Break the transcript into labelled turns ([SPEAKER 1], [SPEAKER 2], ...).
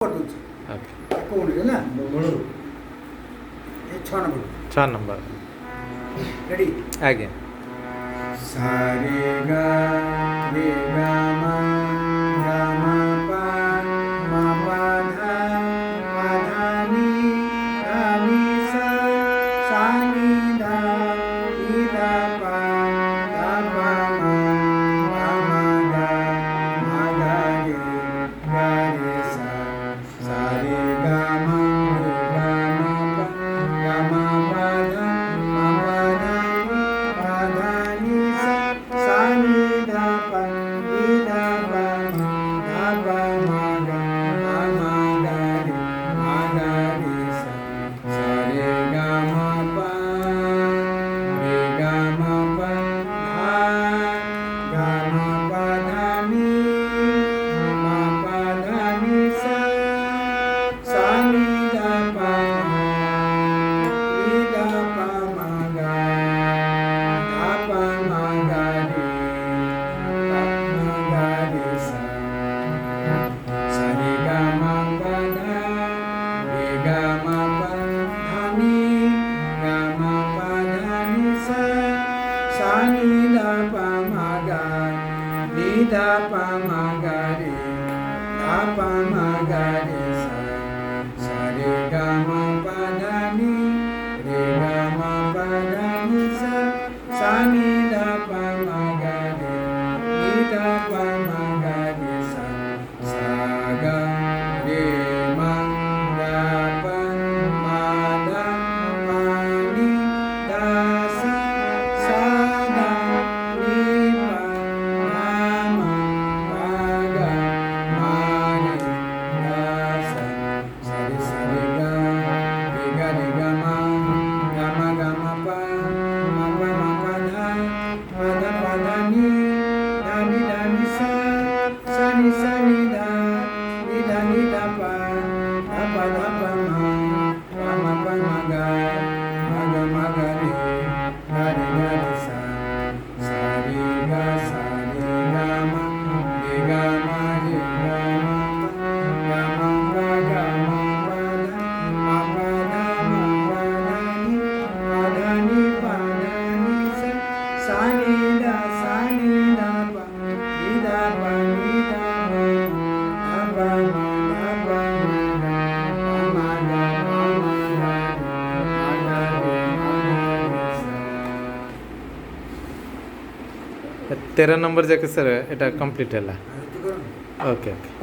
[SPEAKER 1] କରିଦେଉଛି କୋଉଠି ନା 6 ନମ୍ବର ରେଡି
[SPEAKER 2] ଆଜ୍ଞା।
[SPEAKER 1] ସାରେ ଗା ରେ ଗା ମା ଗା ମା ପା ମା ପା ଧା ପା ଧା ନି ସା ସା ନି ଧା ନି ଧା ପା ଧା ପା ମା ଗା ରେ ସା ସା रे गा मा गा मा पा धा नी सा सा नी धा पा धा पा मा गा रे सा सा रे गा मा पा धा गा मा पा धा नी सा सा नी धा पा मा गा धा पा मा गा रे सा सा रे गा मा पा धा रे गा मा पा धा नी सा सा नी धा पा मा गा धा पा मा गा रे धा पा मा गा रे सा सा रे गा मा पा धा नी रे गा मा पा धा नी सा सा नी धा पा मा गा रे धा पा मा गा रे सा सा गा रे मा गा पा मा धा पा नी धा सा सा धा नी पा धा मा गा मा रे धा सा सा रे गा रे गा मा गा मा पा धा पा धा नी सा सा नी धा नी धा पा धा पा मा पा मा गा रे सा सा रे गा मा रे गा मा रे गा मा पा गा मा पा धा मा पा धा नी पा धा नी सा सा नी धा पा नी धा पा धा पा मा
[SPEAKER 2] तेरह नंबर जाके सर एटा कंप्लीट है। Okay okay.